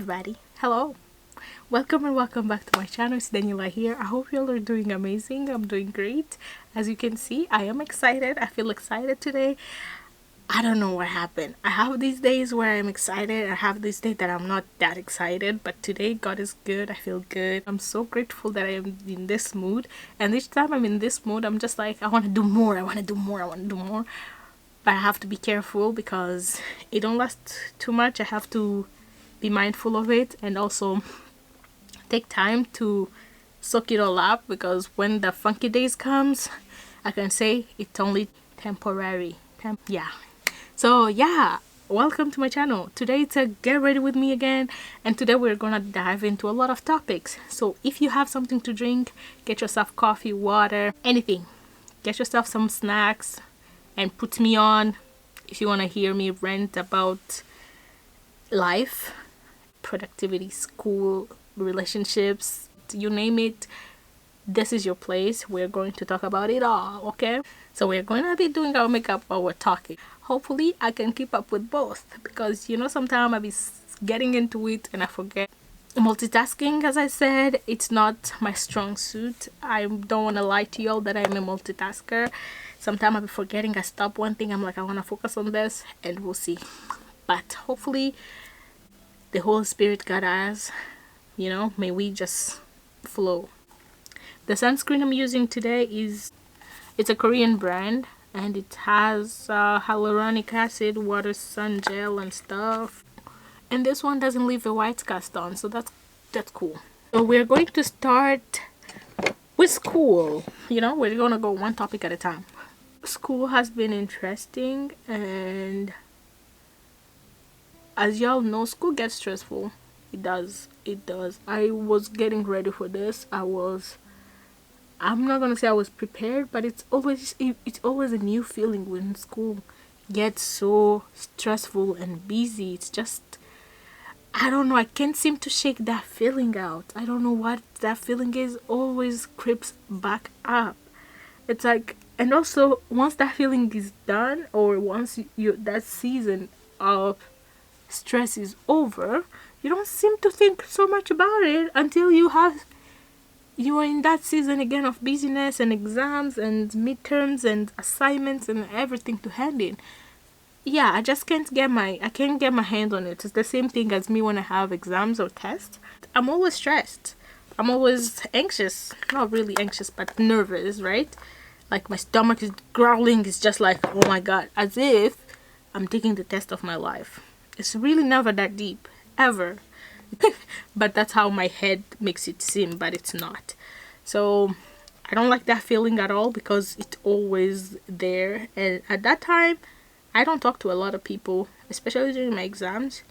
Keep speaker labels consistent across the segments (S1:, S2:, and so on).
S1: everybody. Hello. Welcome and welcome back to my channel. It's Daniela here. I hope you all are doing amazing. I'm doing great. As you can see, I am excited. I feel excited today. I don't know what happened. I have these days where I'm excited. I have this day that I'm not that excited. But today, God is good. I feel good. I'm so grateful that I am in this mood. And each time I'm in this mood, I'm just like, I want to do more. I want to do more. I want to do more. But I have to be careful because it don't last too much. I have to be mindful of it and also take time to soak it all up, because when the funky days comes, I can say it's only temporary. So yeah, welcome to my channel. Today it's a get ready with me again, and today we're gonna dive into a lot of topics. So if you have something to drink, get yourself coffee, water, anything. Get yourself some snacks and put me on if you want to hear me rant about life, productivity, school, relationships, you name it. This is your place. We're going to talk about it all, okay? So we're going to be doing our makeup while we're talking. Hopefully I can keep up with both, because sometimes I be getting into it and I forget. Multitasking, as I said, it's not my strong suit. I don't want to lie to y'all that I'm a multitasker. Sometimes I be forgetting. I stop one thing, I'm like, I want to focus on this, and we'll see. But hopefully the Holy Spirit got us, may we just flow. The sunscreen I'm using today it's a Korean brand, and it has hyaluronic acid, water, sun gel and stuff. And this one doesn't leave a white cast on, so that's cool. So we're going to start with school. We're gonna go one topic at a time. School has been interesting, and as y'all know, school gets stressful. It does. I was getting ready for this. I'm not gonna say I was prepared, but it's always a new feeling when school gets so stressful and busy. It's just, I don't know, I can't seem to shake that feeling out. I don't know what that feeling is. Always creeps back up. It's like, and also once that feeling is done, or once that season of stress is over, you don't seem to think so much about it until you are in that season again of busyness and exams and midterms and assignments and everything to hand in. Yeah, I just can't get my hand on it. It's the same thing as me when I have exams or tests. I'm always stressed. I'm always anxious. Not really anxious, but nervous, right? Like my stomach is growling. It's just like, oh my god, as if I'm taking the test of my life. It's really never that deep, ever. But that's how my head makes it seem, but it's not. So I don't like that feeling at all, because it's always there. And at that time, I don't talk to a lot of people, especially during my exams.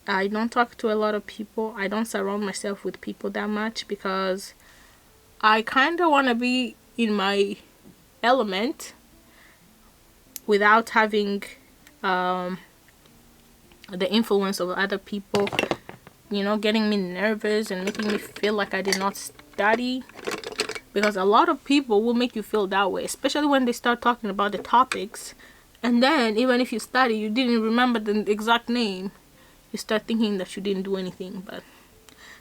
S1: I don't talk to a lot of people. I don't surround myself with people that much, because I kind of want to be in my element without having the influence of other people, getting me nervous and making me feel like I did not study. Because a lot of people will make you feel that way, especially when they start talking about the topics, and then even if you study, you didn't remember the exact name, you start thinking that you didn't do anything. But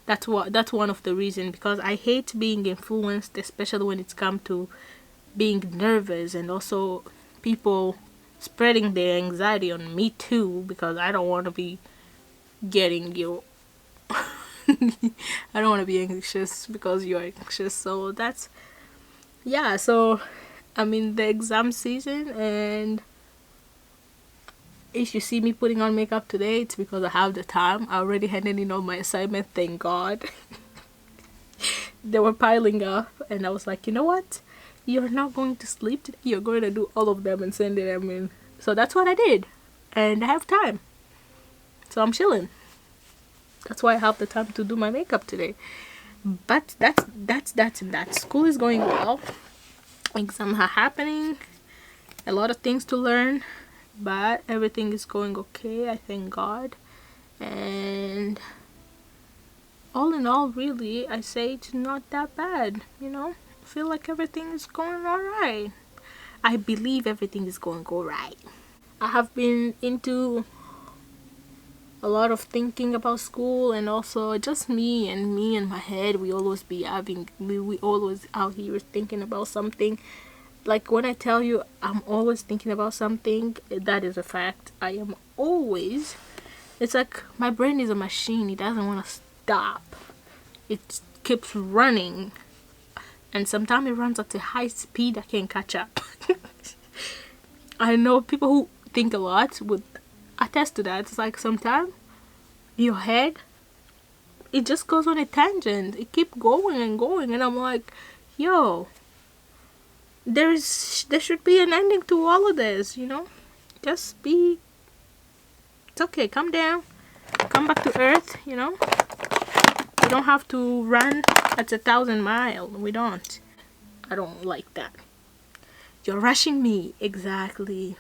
S1: that's one of the reasons, because I hate being influenced, especially when it's come to being nervous, and also people spreading their anxiety on me too, because I don't want to be getting you I don't want to be anxious because you're anxious. So that's, yeah, so I'm in the exam season, and if you see me putting on makeup today, it's because I have the time. I already handed in all my assignment, thank god. They were piling up, and I was like, you know what, you're not going to sleep today, you're going to do all of them and send them in. So that's what I did, and I have time, so I'm chilling. That's why I have the time to do my makeup today. But that's that. School is going well. Exams are happening. A lot of things to learn, but everything is going okay, I thank God. And all in all, really, I say it's not that bad. I feel like everything is going alright. I believe everything is going alright. I have been into a lot of thinking about school, and also just me and my head. We always be having, we always out here thinking about something. Like when I tell you I'm always thinking about something, that is a fact. I am always, it's like my brain is a machine. It doesn't want to stop. It keeps running, and sometimes it runs at a high speed. I can't catch up. I know people who think a lot would attest to that. It's like sometimes your head, it just goes on a tangent. It keeps going and going, and I'm like, yo, there should be an ending to all of this, you know? Just be, it's okay, calm down, come back to earth, you know? We don't have to run at 1,000 miles. We don't. I don't like that. You're rushing me. Exactly.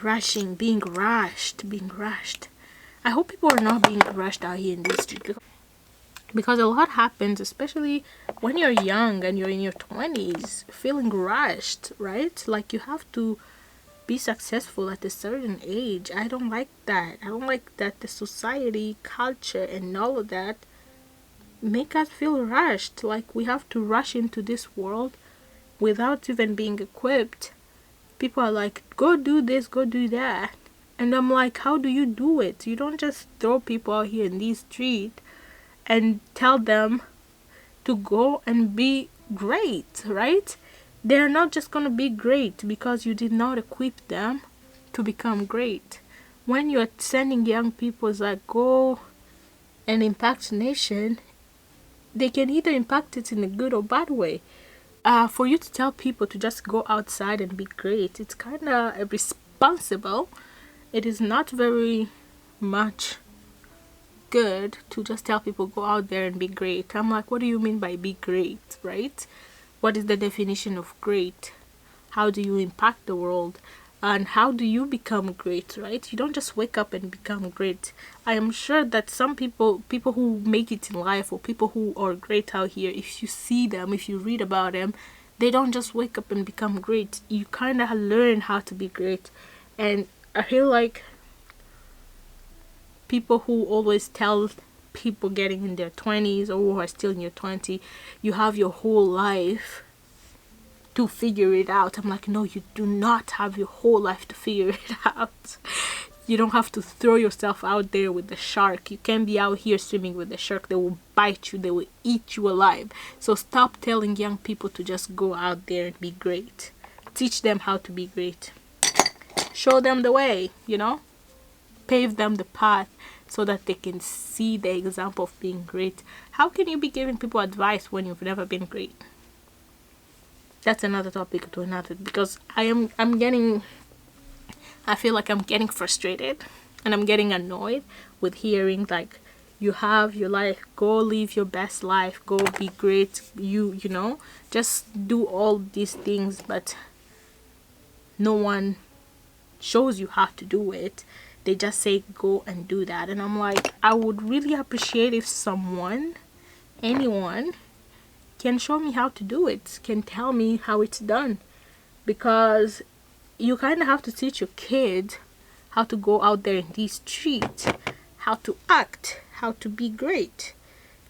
S1: Rushing, being rushed. I hope people are not being rushed out here in this street, because a lot happens, especially when you're young and you're in your 20s, feeling rushed, right? Like you have to be successful at a certain age. I don't like that. I don't like that the society, culture, and all of that make us feel rushed. Like we have to rush into this world without even being equipped. People are like, go do this, go do that. And I'm like, how do you do it? You don't just throw people out here in these streets and tell them to go and be great, right? They're not just gonna be great because you did not equip them to become great. When you're sending young people, it's like, go and impact nation, they can either impact it in a good or bad way. For you to tell people to just go outside and be great, it's kind of irresponsible. It is not very much good to just tell people go out there and be great. I'm like, what do you mean by be great, right? What is the definition of great? How do you impact the world? And how do you become great, right? You don't just wake up and become great. I am sure that some people who make it in life, or people who are great out here, if you see them, if you read about them, they don't just wake up and become great. You kind of learn how to be great. And I feel like people who always tell people getting in their 20s or who are still in your 20s, you have your whole life to figure it out. I'm like, no, you do not have your whole life to figure it out. You don't have to throw yourself out there with the shark. You can't be out here swimming with the shark. They will bite you. They will eat you alive. So stop telling young people to just go out there and be great. Teach them how to be great. Show them the way, you know? Pave them the path so that they can see the example of being great. How can you be giving people advice when you've never been great? That's another topic to another, because I feel like I'm getting frustrated and I'm getting annoyed with hearing like, you have your life, go live your best life, go be great, you know, just do all these things, but no one shows you how to do it. They just say go and do that. And I'm like, I would really appreciate if anyone can show me how to do it, can tell me how it's done, because you kind of have to teach your kids how to go out there in these streets, how to act, how to be great.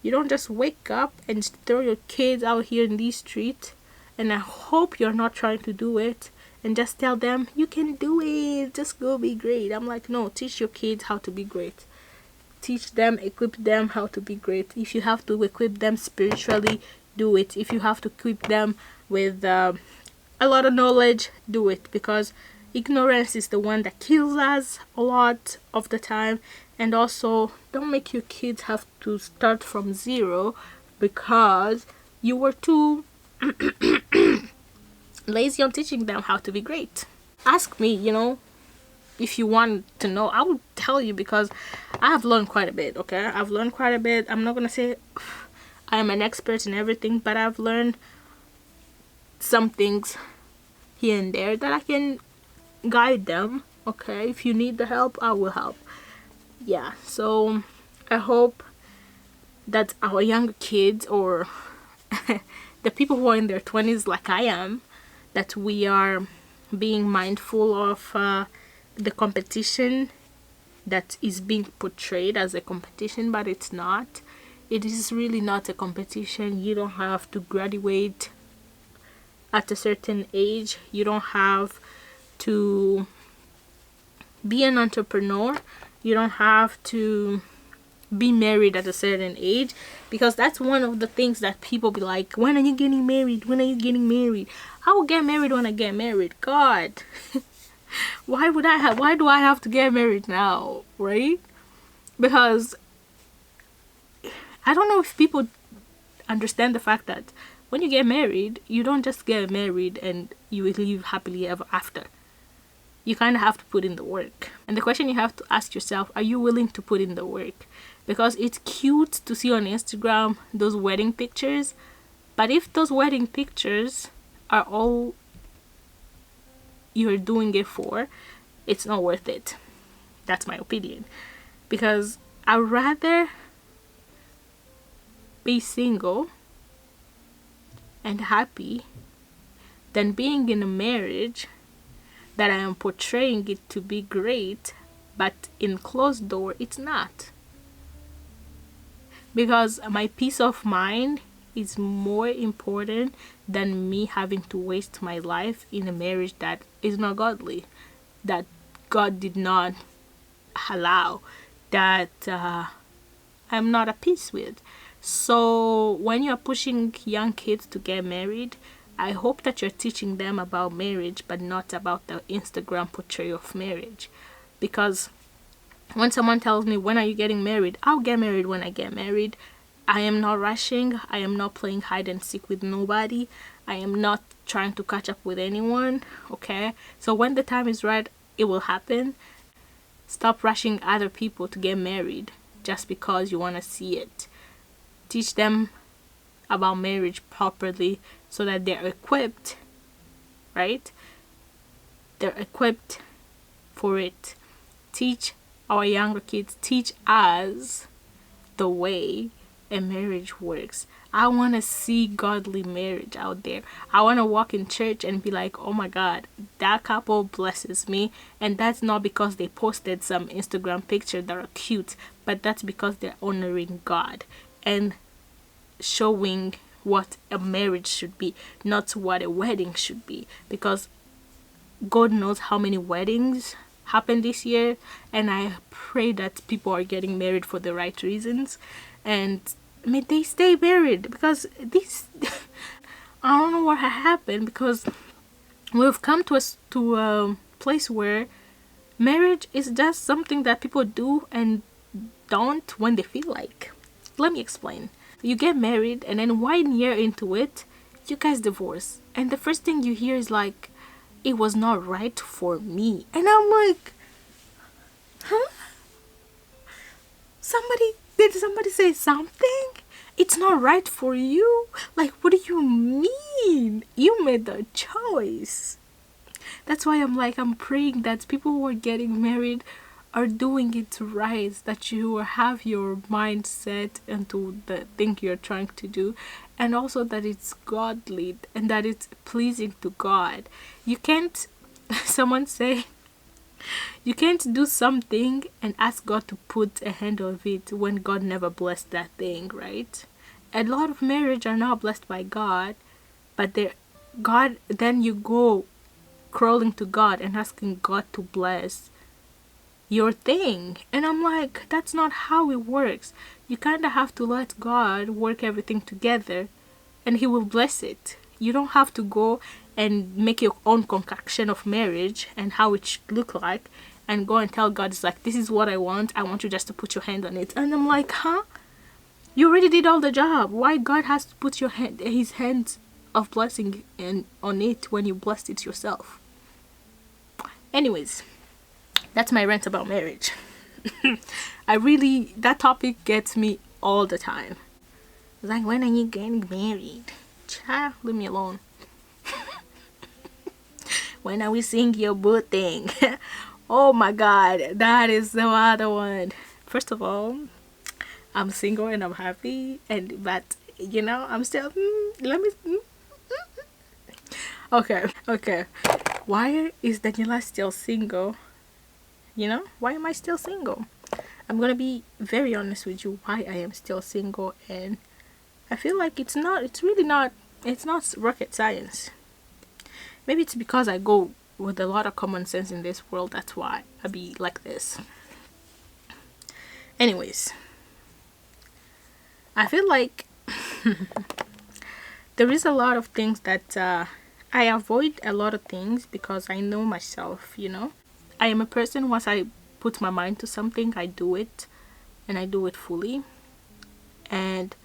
S1: You don't just wake up and throw your kids out here in these streets, and I hope you're not trying to do it, and just tell them you can do it, just go be great. I'm like, no, teach your kids how to be great. Teach them, equip them how to be great. If you have to equip them spiritually, do it. If you have to equip them with a lot of knowledge, do it, because ignorance is the one that kills us a lot of the time. And also, don't make your kids have to start from zero because you were too lazy on teaching them how to be great. Ask me, you know, if you want to know. I will tell you, because I have learned quite a bit, okay? I've learned quite a bit. I'm not gonna say I am an expert in everything, but I've learned some things here and there that I can guide them, okay? If you need the help, I will help. Yeah, so I hope that our younger kids, or the people who are in their 20s like I am, that we are being mindful of the competition that is being portrayed as a competition, but it's not. It is really not a competition. You don't have to graduate at a certain age. You don't have to be an entrepreneur. You don't have to be married at a certain age, because that's one of the things that people be like, when are you getting married? When are you getting married? I will get married when I get married. God, why do I have to get married now, right? Because I don't know if people understand the fact that when you get married, you don't just get married and you will live happily ever after. You kind of have to put in the work. And the question you have to ask yourself, are you willing to put in the work? Because it's cute to see on Instagram those wedding pictures, but if those wedding pictures are all you're doing it for, it's not worth it. That's my opinion. Because I'd rather be single and happy than being in a marriage that I am portraying it to be great, but in closed door it's not. Because my peace of mind is more important than me having to waste my life in a marriage that is not godly, that God did not allow, that I'm not at peace with. So when you're pushing young kids to get married, I hope that you're teaching them about marriage, but not about the Instagram portrayal of marriage. Because when someone tells me, when are you getting married? I'll get married when I get married. I am not rushing. I am not playing hide and seek with nobody. I am not trying to catch up with anyone. Okay? So when the time is right, it will happen. Stop rushing other people to get married just because you want to see it. Teach them about marriage properly so that they're equipped, right? They're equipped for it. Teach our younger kids, teach us the way a marriage works. I want to see godly marriage out there. I want to walk in church and be like, oh my God, that couple blesses me. And that's not because they posted some Instagram picture that are cute, but that's because they're honoring God and showing what a marriage should be, not what a wedding should be. Because God knows how many weddings happened this year, and I pray that people are getting married for the right reasons, and may they stay married. Because this I don't know what happened, because we've come to a place where marriage is just something that people do and don't when they feel like. Let me explain. You get married, and then 1 year into it, you guys divorce, and the first thing you hear is like, it was not right for me. And I'm like, huh? Did somebody say something? It's not right for you? Like, what do you mean? You made the choice. That's why I'm praying that people who are getting married are doing it right, that you have your mind set into the thing you're trying to do, and also that it's godly and that it's pleasing to God. You can't someone say you can't do something and ask God to put a hand on it when God never blessed that thing, right? A lot of marriage are not blessed by God, but then you go crawling to God and asking God to bless your thing. And I'm like, that's not how it works. You kind of have to let God work everything together and he will bless it. You don't have to go and make your own concoction of marriage and how it should look like and go and tell God, it's like, this is what I want you just to put your hand on it. And I'm like, huh? You already did all the job. Why God has to put his hands of blessing on it when you blessed it yourself? Anyways, that's my rant about marriage. That topic gets me all the time. It's like, when are you getting married? Child, leave me alone. When are we seeing your boo thing? Oh my God, that is the other one. First of all, I'm single and I'm happy, but I'm still. Okay. Why is Daniela still single why am I still single? I'm gonna be very honest with you why I am still single, and I feel like it's not rocket science. Maybe it's because I go with a lot of common sense in this world, that's why I be like this. Anyways, I feel like there is a lot of things that I avoid a lot of things because I know myself. I am a person, once I put my mind to something, I do it, and I do it fully. And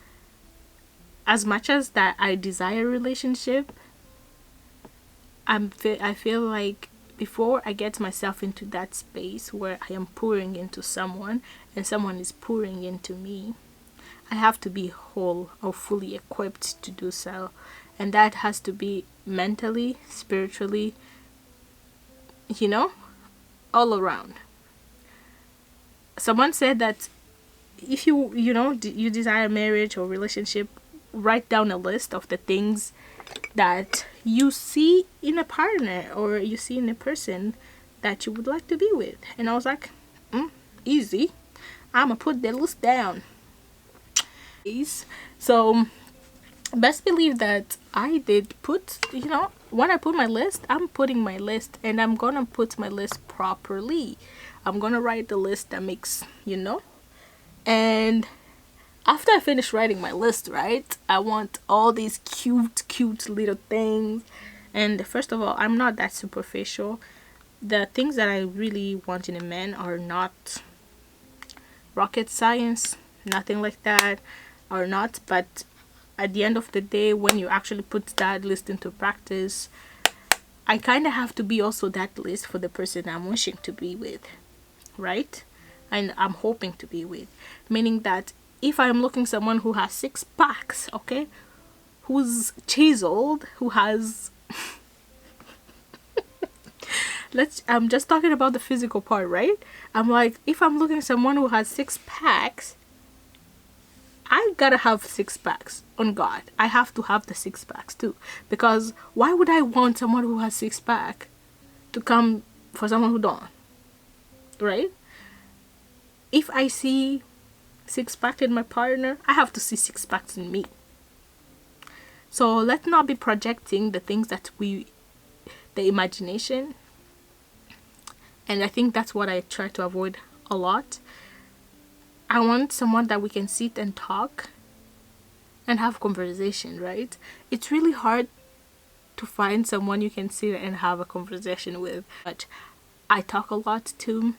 S1: as much as that I desire a relationship, I feel like before I get myself into that space where I am pouring into someone and someone is pouring into me, I have to be whole or fully equipped to do so. And that has to be mentally, spiritually, all around. Someone said that if you desire marriage or relationship, write down a list of the things that you see in a partner or you see in a person that you would like to be with. And I was like, easy. I'ma put the list down. So best believe that I did put, when I put my list, I'm putting my list, and I'm gonna put my list properly. I'm gonna write the list that makes, and after I finish writing my list, right, I want all these cute little things. And first of all, I'm not that superficial. The things that I really want in a man are not rocket science, nothing like that, or not. But at the end of the day, when you actually put that list into practice, I kind of have to be also that list for the person I'm wishing to be with, right? And I'm hoping to be with. Meaning that if I'm looking someone who has 6 packs, okay, who's chiseled, who has I'm just talking about the physical part, right? I'm like, if I'm looking someone who has 6 packs, I gotta have 6 packs. On God, I have to have the 6 packs too. Because why would I want someone who has 6 pack to come for someone who don't? Right? If I see 6 pack in my partner, I have to see 6 packs in me. So let's not be projecting the things that the imagination. And I think that's what I try to avoid a lot. I want someone that we can sit and talk and have conversation, right? It's really hard to find someone you can sit and have a conversation with. But I talk a lot too.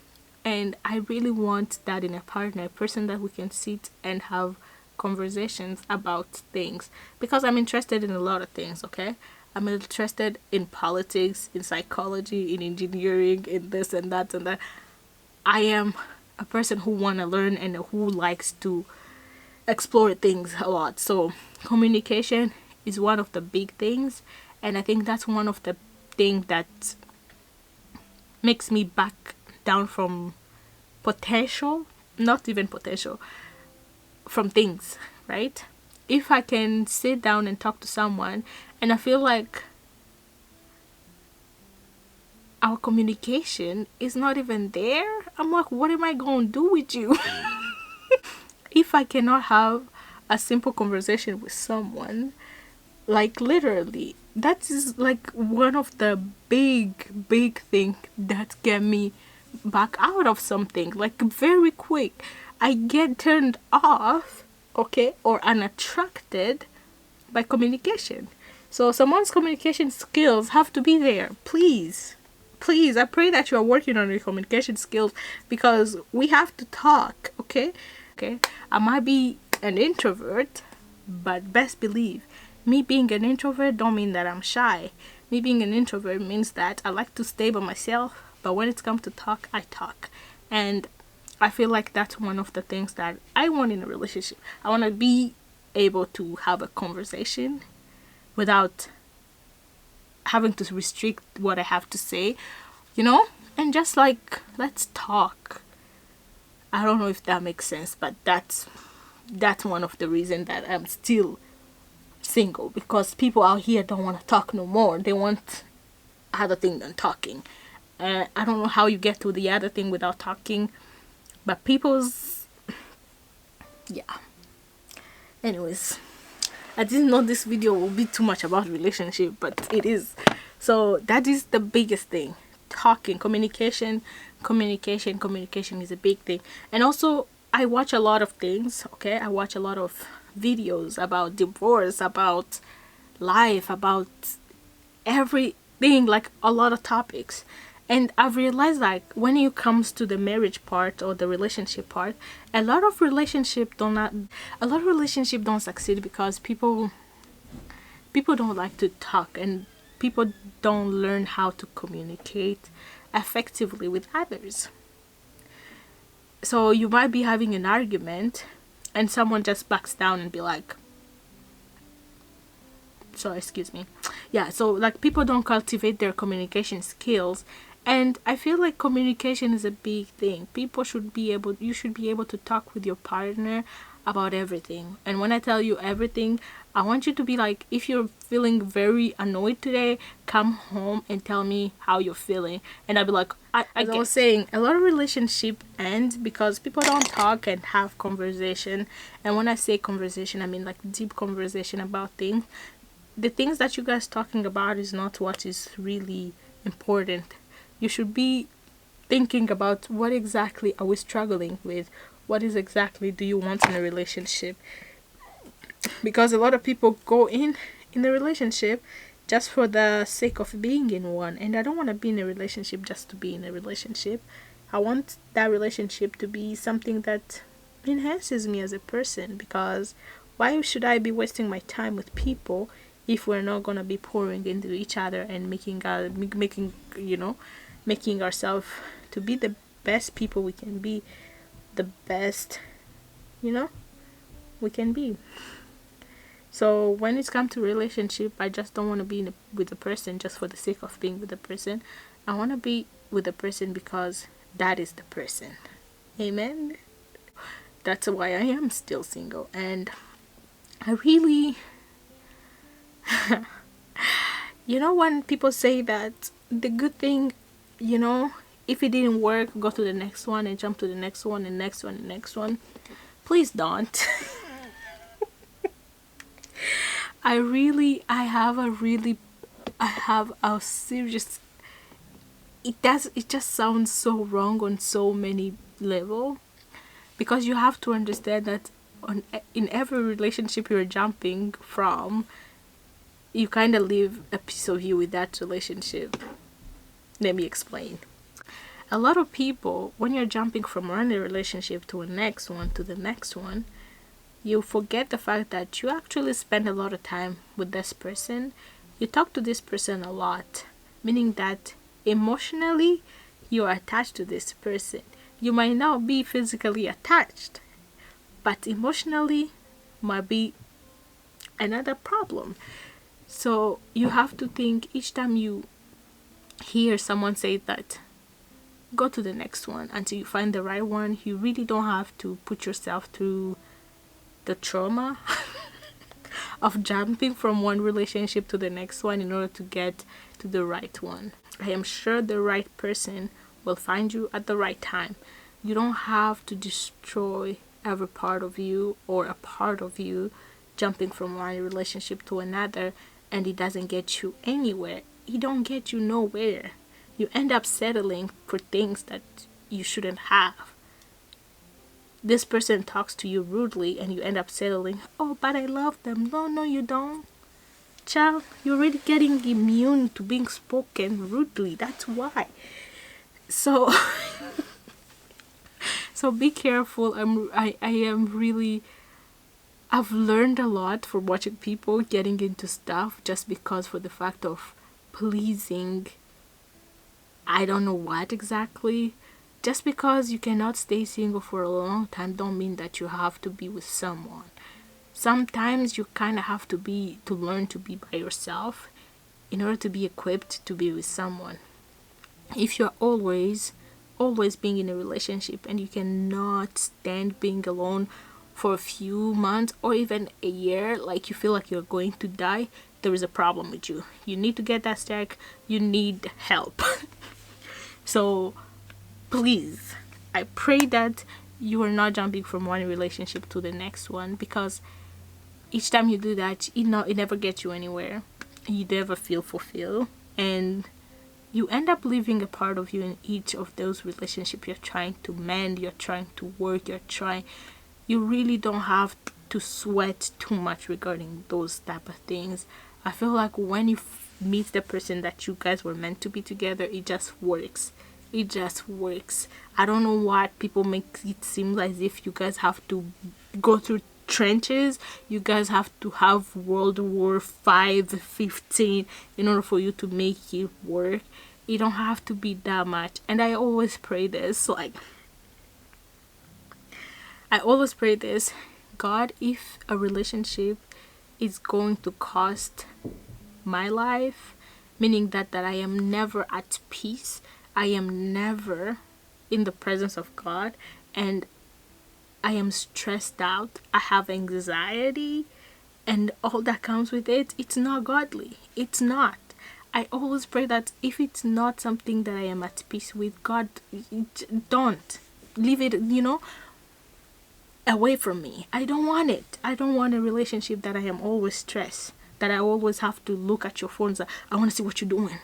S1: And I really want that in a partner, a person that we can sit and have conversations about things. Because I'm interested in a lot of things, okay? I'm interested in politics, in psychology, in engineering, in this and that and that. I am a person who want to learn and who likes to explore things a lot. So communication is one of the big things. And I think that's one of the things that makes me back down from potential, not even potential, from things, right? If I can sit down and talk to someone and I feel like our communication is not even there, I'm like, what am I going to do with you? If I cannot have a simple conversation with someone, like literally, that is like one of the big thing that get me back out of something, like very quick. I get turned off, okay, or unattracted by communication. So someone's communication skills have to be there. Please, I pray that you are working on your communication skills, because we have to talk, okay? I might be an introvert, but best believe, me being an introvert don't mean that I'm shy. Me being an introvert means that I like to stay by myself, but when it's come to talk, I talk. And I feel like that's one of the things that I want in a relationship. I want to be able to have a conversation without having to restrict what I have to say, and just like, let's talk. I don't know if that makes sense, but that's one of the reasons that I'm still single, because people out here don't want to talk no more. They want other thing than talking. I don't know how you get to the other thing without talking, but yeah. Anyways, I didn't know this video will be too much about relationship, but it is. So that is the biggest thing. Talking, communication is a big thing. And also, I watch a lot of things, okay? I watch a lot of videos about divorce, about life, about everything, like a lot of topics. And I've realized, like, when it comes to the marriage part or the relationship part, a lot of relationship don't succeed because people don't like to talk, and people don't learn how to communicate effectively with others. So you might be having an argument and someone just backs down and be like, sorry, excuse me. Yeah, so like people don't cultivate their communication skills, and I feel like communication is a big thing. You should be able to talk with your partner about everything. And when I tell you everything, I want you to be like, if you're feeling very annoyed today, come home and tell me how you're feeling. And I'll be like, as I was saying, a lot of relationship end because people don't talk and have conversation. And when I say conversation, I mean like deep conversation about things. The things that you guys talking about is not what is really important. You should be thinking about what exactly are we struggling with. What is exactly do you want in a relationship? Because a lot of people go in a relationship just for the sake of being in one, and I don't want to be in a relationship just to be in a relationship. I want that relationship to be something that enhances me as a person, because why should I be wasting my time with people if we're not going to be pouring into each other and making ourselves to be the best people we can be, the best we can be. So when it's come to relationship, I just don't want to be with a person just for the sake of being with a person. I want to be with a person because that is the person. Amen. That's why I am still single. And I really when people say that the good thing, if it didn't work, go to the next one and jump to the next one and next one and next one. Please don't. I have a serious, it just sounds so wrong on so many level, because you have to understand that in every relationship you're jumping from, you kind of leave a piece of you with that relationship. Let me explain. A lot of people, when you're jumping from one relationship to the next one, you forget the fact that you actually spend a lot of time with this person. You talk to this person a lot, meaning that emotionally you are attached to this person. You might not be physically attached, but emotionally might be another problem. So you have to think each time you hear someone say that, go to the next one until you find the right one. You really don't have to put yourself through the trauma of jumping from one relationship to the next one in order to get to the right one. I am sure the right person will find you at the right time. You don't have to destroy every part of you or a part of you jumping from one relationship to another, and it doesn't get you anywhere. It don't get you nowhere. You end up settling for things that you shouldn't have. This person talks to you rudely and you end up settling, oh, but I love them. No, you don't. Child, you're already getting immune to being spoken rudely. That's why. So so be careful. I've learned a lot from watching people getting into stuff just because for the fact of pleasing, I don't know what exactly. Just because you cannot stay single for a long time don't mean that you have to be with someone. Sometimes you kind of have to learn to be by yourself in order to be equipped to be with someone. If you're always being in a relationship and you cannot stand being alone for a few months or even a year, like you feel like you're going to die, there is a problem with you. You need to get that checked. You need help. So please, I pray that you are not jumping from one relationship to the next one, because each time you do that, it never gets you anywhere. You never feel fulfilled, and you end up leaving a part of you in each of those relationships you're trying to mend, you're trying to work, you really don't have to sweat too much regarding those type of things. I feel like when you meet the person that you guys were meant to be together, it just works. It just works. I don't know why people make it seem as if you guys have to go through trenches. You guys have to have World War 5, 15 in order for you to make it work. It don't have to be that much. And I always pray this, God, if a relationship is going to cost my life, meaning that I am never at peace, I am never in the presence of God, and I am stressed out, I have anxiety, and all that comes with it, it's not godly. It's not. I always pray that if it's not something that I am at peace with, God, don't leave it, away from me. I don't want it. I don't want a relationship that I am always stressed, that I always have to look at your phones. I want to see what you're doing.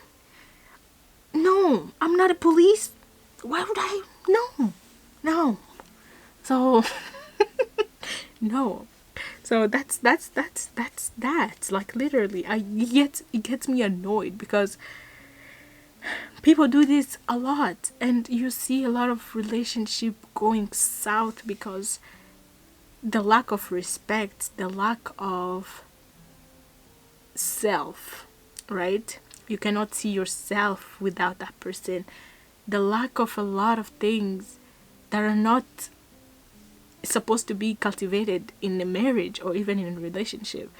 S1: No, I'm not a police. Why would I? No. So, no. So that's like literally, it gets me annoyed because people do this a lot, and you see a lot of relationship going south because the lack of respect, the lack of self, right? You cannot see yourself without that person. The lack of a lot of things that are not supposed to be cultivated in a marriage or even in a relationship.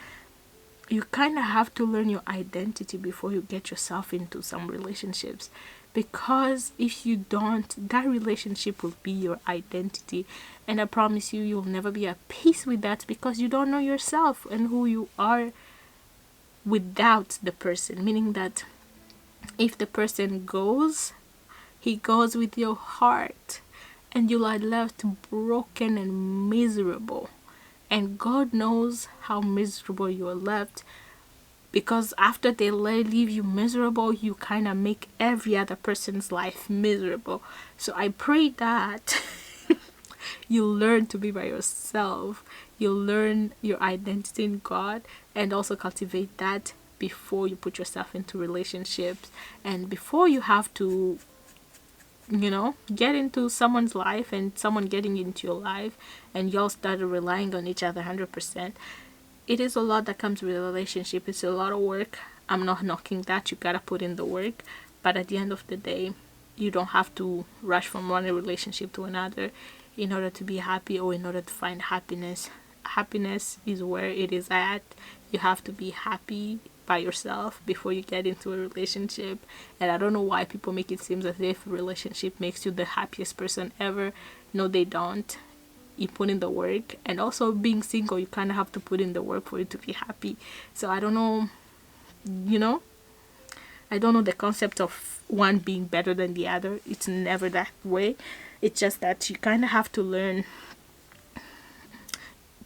S1: You kind of have to learn your identity before you get yourself into some relationships, because if you don't, that relationship will be your identity, and I promise you, you'll never be at peace with that because you don't know yourself and who you are without the person. Meaning that if the person goes, he goes with your heart, and you are left broken and miserable. And God knows how miserable you are left, because after they leave you miserable, you kind of make every other person's life miserable. So I pray that you learn to be by yourself. You learn your identity in God, and also cultivate that before you put yourself into relationships, and before you have to get into someone's life and someone getting into your life and y'all started relying on each other 100%. It is a lot that comes with a relationship. It's a lot of work. I'm not knocking that. You gotta put in the work, but at the end of the day, you don't have to rush from one relationship to another in order to be happy or in order to find happiness. Happiness is where it is at. You have to be happy by yourself before you get into a relationship. And I don't know why people make it seem as if a relationship makes you the happiest person ever. No, they don't. You put in the work, and also being single, you kind of have to put in the work for you to be happy. So I don't know, I don't know the concept of one being better than the other. It's never that way. It's just that you kind of have to learn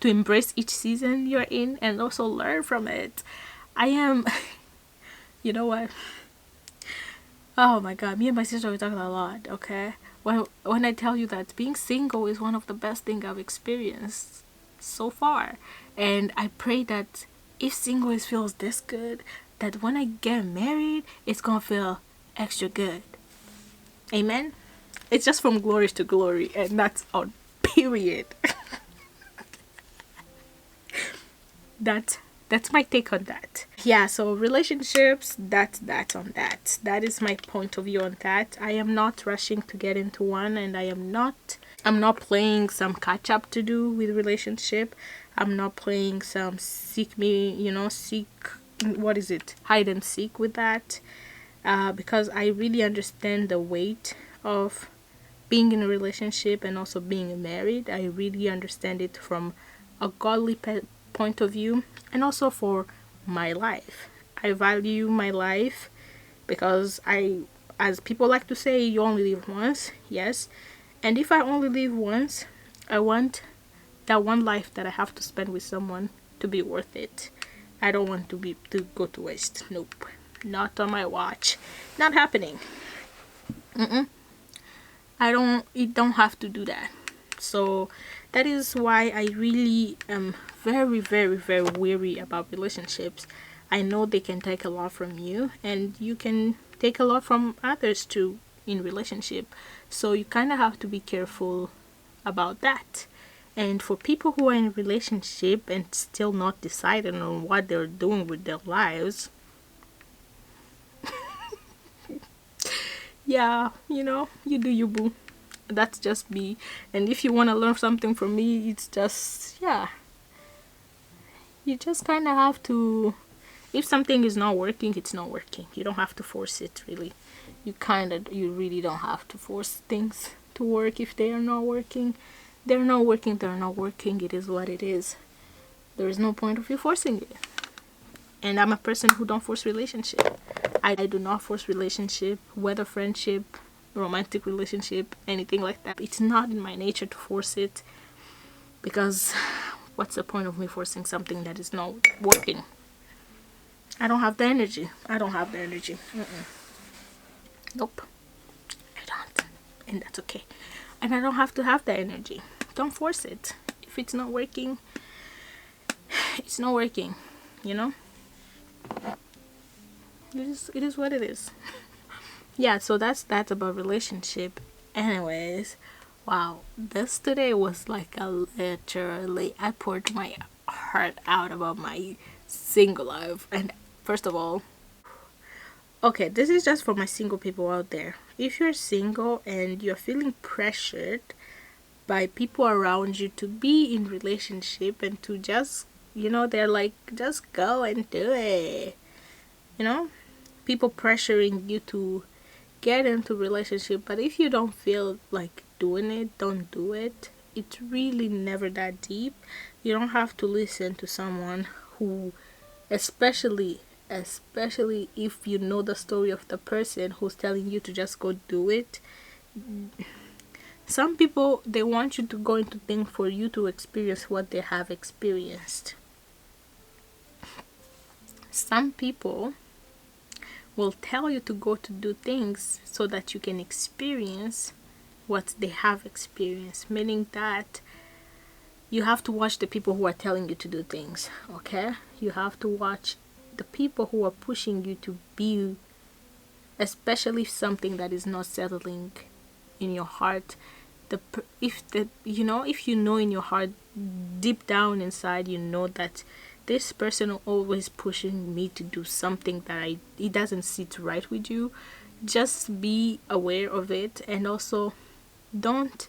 S1: to embrace each season you're in and also learn from it. I am, you know what? Oh my God, me and my sister were talking a lot, okay? When I tell you that being single is one of the best things I've experienced so far. And I pray that if single feels this good, that when I get married, it's gonna feel extra good. Amen? It's just from glory to glory, and that's on period. That's my take on that. Yeah, so relationships, that's on that. That is my point of view on that. I am not rushing to get into one, and I'm not playing some catch up to do with relationship. I'm not playing some hide and seek with that. Because I really understand the weight of being in a relationship and also being married. I really understand it from a godly point of view, and also for my life. I value my life because I as people like to say, you only live once. Yes. And if I only live once, I want that one life that I have to spend with someone to be worth it. I don't want to go to waste. Nope. Not on my watch. Not happening. It don't have to do that. So that is why I really am very, very, very weary about relationships. I know they can take a lot from you, and you can take a lot from others too in relationship. So you kind of have to be careful about that. And for people who are in a relationship and still not decided on what they're doing with their lives, yeah, you do you, boo. That's just me. And if you want to learn something from me, it's just, yeah, you just kind of have to, if something is not working, it's not working. You don't have to force it, really. You really don't have to force things to work. If they are not working, they're not working. It is what it is. There is no point of you forcing it. And I'm a person who don't force relationship. I do not force relationship, whether friendship, romantic relationship, anything like that. It's not in my nature to force it, because what's the point of me forcing something that is not working? I don't have the energy. Nope, I don't, and that's okay. And I don't have to have the energy. Don't force it. If it's not working, it's not working. It is what it is. Yeah, so that's about relationship. Anyways, wow, this today was like literally, I poured my heart out about my single life. And first of all, okay, this is just for my single people out there. If you're single and you're feeling pressured by people around you to be in relationship and to just, they're like, just go and do it. People pressuring you to get into relationship, but if you don't feel like doing it, don't do it. It's really never that deep. You don't have to listen to someone who, especially if you know the story of the person who's telling you to just go do it. Some people, they want you to go into things for you to experience what they have experienced. Some people will tell you to go to do things so that you can experience what they have experienced, meaning that you have to watch the people who are telling you to do things. Okay, you have to watch the people who are pushing you to be, especially something that is not settling in your heart. If you know in your heart, deep down inside, that this person is always pushing me to do something that it doesn't sit right with you, just be aware of it. And also, don't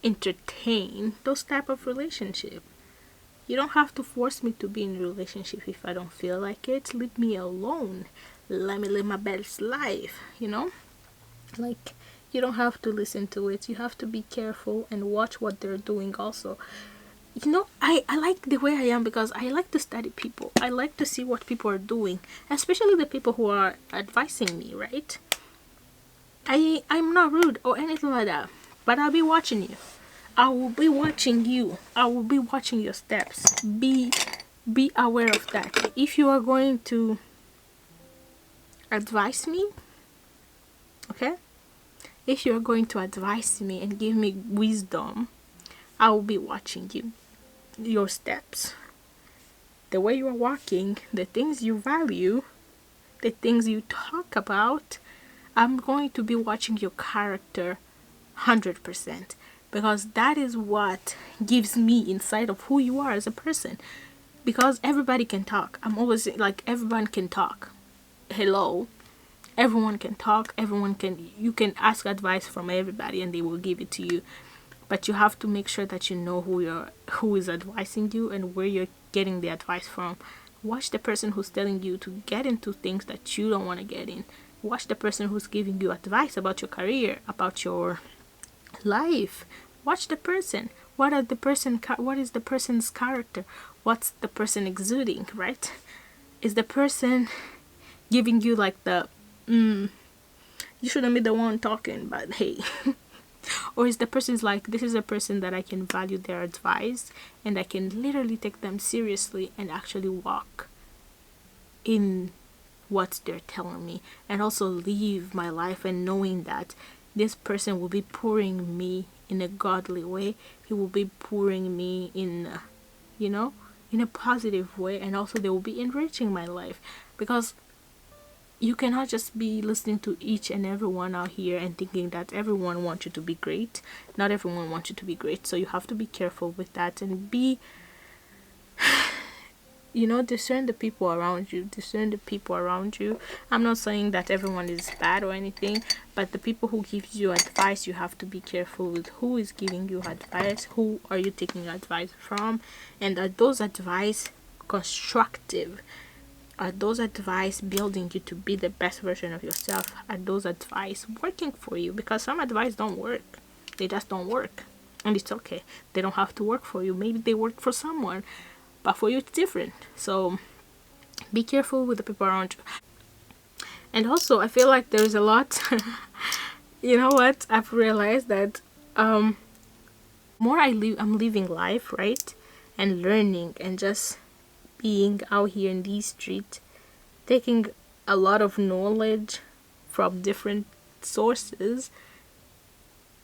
S1: entertain those type of relationship. You don't have to force me to be in a relationship if I don't feel like it. Leave me alone. Let me live my best life, like, you don't have to listen to it. You have to be careful and watch what they're doing also. I like the way I am because I like to study people. I like to see what people are doing, especially the people who are advising me, right? I'm not rude or anything like that, but I'll be watching you. I will be watching you. I will be watching your steps. Be aware of that. If you are going to advise me, okay? If you're going to advise me and give me wisdom, I will be watching you, your steps, the way you are walking, the things you value, the things you talk about. I'm going to be watching your character 100%, because that is what gives me insight of who you are as a person. Because everybody can talk. I'm always like, everyone can talk. Hello. Everyone can talk. You can ask advice from everybody and they will give it to you. But you have to make sure that you know who is advising you and where you're getting the advice from. Watch the person who's telling you to get into things that you don't want to get in. Watch the person who's giving you advice about your career, about your life. Watch the person. What is the person's character? What's the person exuding, right? Is the person giving you like the you shouldn't be the one talking, but hey. Or is the person's like, this is a person that I can value their advice and I can literally take them seriously and actually walk in what they're telling me, and also live my life and knowing that this person will be pouring me in a godly way. He will be pouring me in in a positive way, and also they will be enriching my life, because you cannot just be listening to each and everyone out here and thinking that everyone wants you to be great. Not everyone wants you to be great, so you have to be careful with that and be discern the people around you. I'm not saying that everyone is bad or anything, but the people who give you advice, you have to be careful with who is giving you advice. Who are you taking advice from? And are those advice constructive? Are those advice building you to be the best version of yourself? Are those advice working for you? Because some advice don't work. They just don't work. And it's okay. They don't have to work for you. Maybe they work for someone, but for you it's different. So be careful with the people around you. And also, I feel like there's a lot you know what, I've realized that more I'm living life, right, and learning and just being out here in these streets, taking a lot of knowledge from different sources.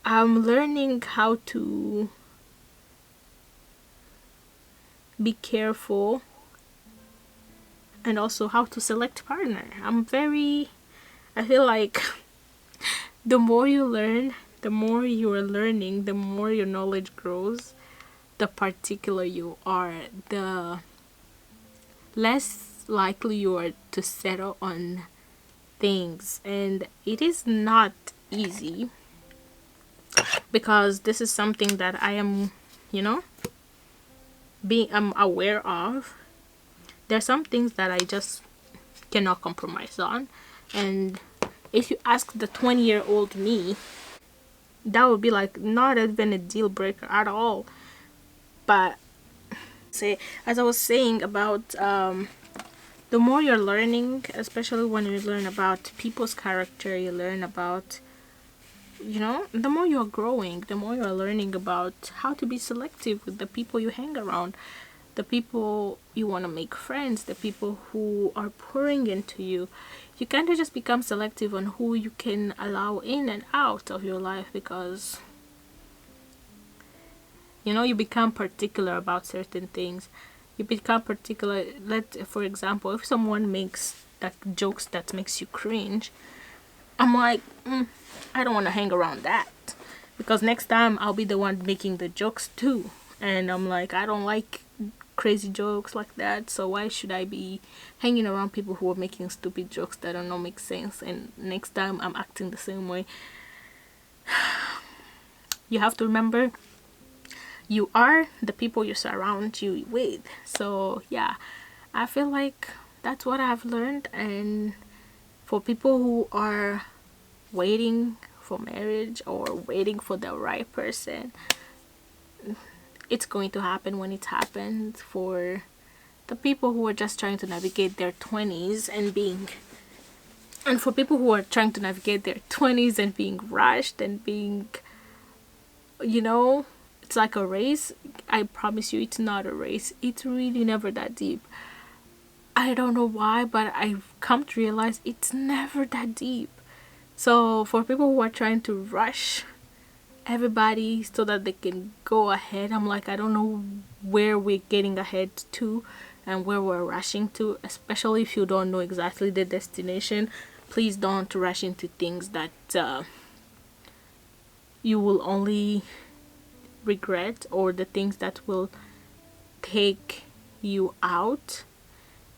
S1: I'm learning how to be careful and also how to select partner. I feel like the more you learn, the more you are learning, the more your knowledge grows, the particular you are, the less likely you are to settle on things. And it is not easy, because this is something that I am, I'm aware of. There are some things that I just cannot compromise on. And if you ask the 20-year-old me, that would be like not even a deal breaker at all. But as I was saying about the more you're learning, especially when you learn about people's character, you learn about, the more you're growing, the more you're learning about how to be selective with the people you hang around, the people you want to make friends, the people who are pouring into you. You kind of just become selective on who you can allow in and out of your life, because you become particular about certain things. You become particular. For example, if someone makes jokes that makes you cringe, I'm like, I don't want to hang around that, because next time I'll be the one making the jokes too. And I'm like, I don't like crazy jokes like that, so why should I be hanging around people who are making stupid jokes that don't make sense? And next time I'm acting the same way. You have to remember, you are the people you surround you with. So yeah, I feel like that's what I've learned. And for people who are waiting for marriage or waiting for the right person, it's going to happen when it happens. For the people who are just trying to navigate their 20s and for people who are trying to navigate their 20s and being rushed and being, it's like a race. I promise you, it's not a race. It's really never that deep. I don't know why, but I've come to realize it's never that deep. So for people who are trying to rush everybody so that they can go ahead, I'm like, I don't know where we're getting ahead to and where we're rushing to. Especially if you don't know exactly the destination, please don't rush into things that you will only regret, or the things that will take you out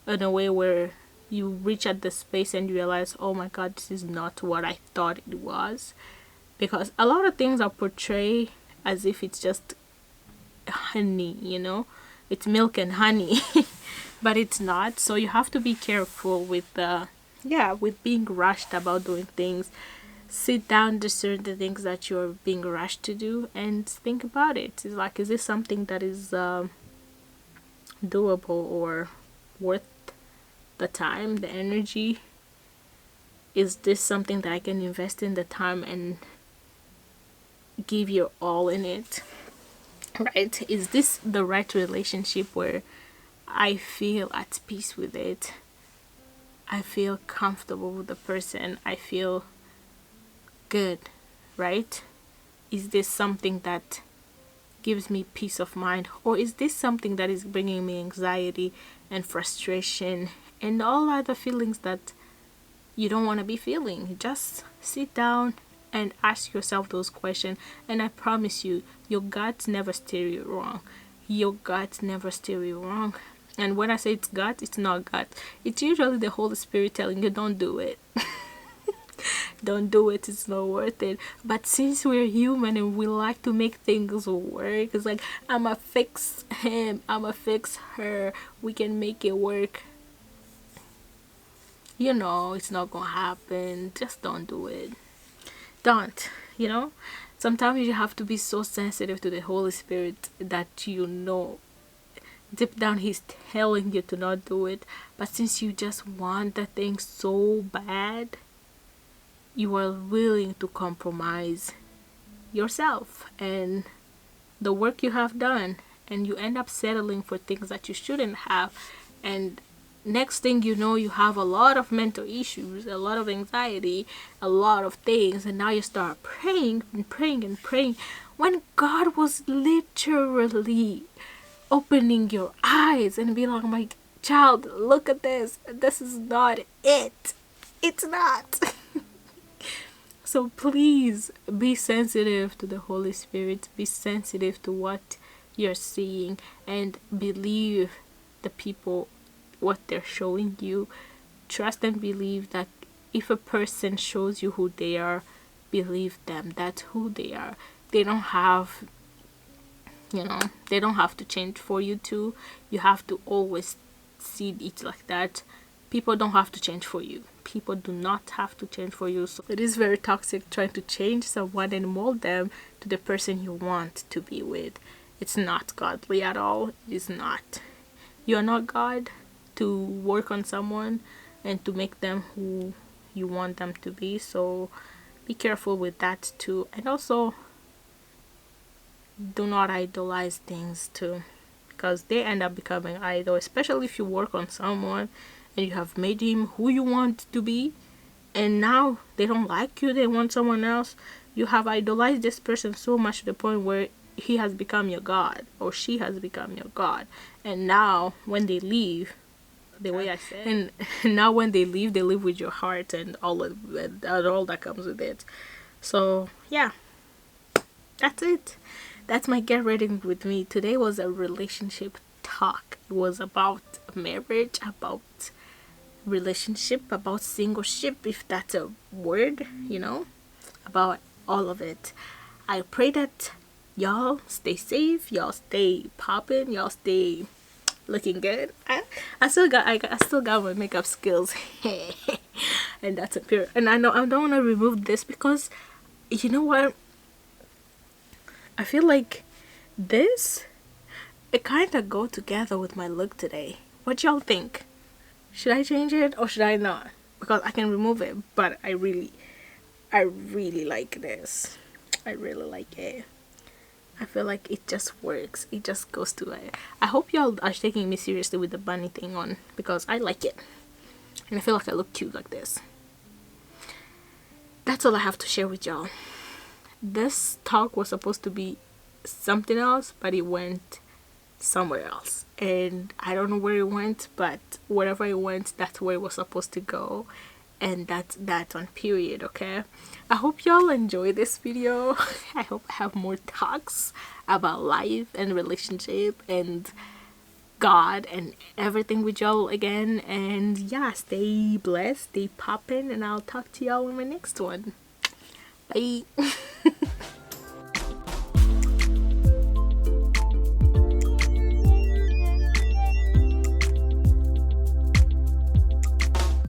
S1: in a way where you reach at the space and you realize, oh my god, this is not what I thought it was. Because a lot of things are portrayed as if it's just honey, it's milk and honey. But it's not. So you have to be careful with with being rushed about doing things. Sit down, discern the things that you're being rushed to do, and think about it. It's like, is this something that is doable or worth the time, the energy, Is this something that I can invest in the time and give your all in it? Right? Is this the right relationship where I feel at peace with it? I feel comfortable with the person. I feel good, right? Is this something that gives me peace of mind, or is this something that is bringing me anxiety and frustration and all other feelings that you don't want to be feeling? Just sit down and ask yourself those questions, and I promise you, your gut never steer you wrong. Your gut never steer you wrong. And when I say it's gut, it's not gut. It's usually the Holy Spirit telling you, don't do it. Don't do it, it's not worth it. But since we're human and we like to make things work, it's like, I'ma fix him, I'ma fix her, we can make it work. You know it's not gonna happen. Just don't do it. Don't. Sometimes you have to be so sensitive to the Holy Spirit that deep down he's telling you to not do it, but since you just want the thing so bad, you are willing to compromise yourself and the work you have done, and you end up settling for things that you shouldn't have. And next thing you know, you have a lot of mental issues, a lot of anxiety, a lot of things, and now you start praying and praying and praying when God was literally opening your eyes and be like, my child, look at this. This is not it. It's not. So please be sensitive to the Holy Spirit. Be sensitive to what you're seeing, and believe the people, what they're showing you. Trust and believe that if a person shows you who they are, believe them. That's who they are. They don't have to change for you to. You have to always see it like that. People don't have to change for you. People do not have to change for you. So it is very toxic trying to change someone and mold them to the person you want to be with. It's not godly at all. It is not. You are not God to work on someone and to make them who you want them to be. So be careful with that too. And also, do not idolize things too, because they end up becoming idol, especially if you work on someone and you have made him who you want to be, and now they don't like you, they want someone else. You have idolized this person so much to the point where he has become your god, or she has become your god. And now when they leave, the way I said, and now when they leave with your heart and all that comes with it. So yeah, that's it. That's my get ready with me. Today was a relationship talk. It was about marriage, about relationship, about singleship, if that's a word, about all of it. I pray that y'all stay safe, y'all stay popping, y'all stay looking good. I still got my makeup skills. And that's a pure. And I don't want to remove this because you know what? I feel like it kind of go together with my look today. What y'all think? Should I change it or should I not? Because I can remove it, but I really like this. I really like it. I feel like it just works. It just goes to it. I hope y'all are taking me seriously with the bunny thing on, because I like it. And I feel like I look cute like this. That's all I have to share with y'all. This talk was supposed to be something else, but it went somewhere else. And I don't know where it went, but wherever it went, that's where it was supposed to go. And that's on period, okay? I hope y'all enjoy this video. I hope I have more talks about life and relationship and God and everything with y'all again. And yeah, stay blessed, stay poppin', and I'll talk to y'all in my next one. Bye.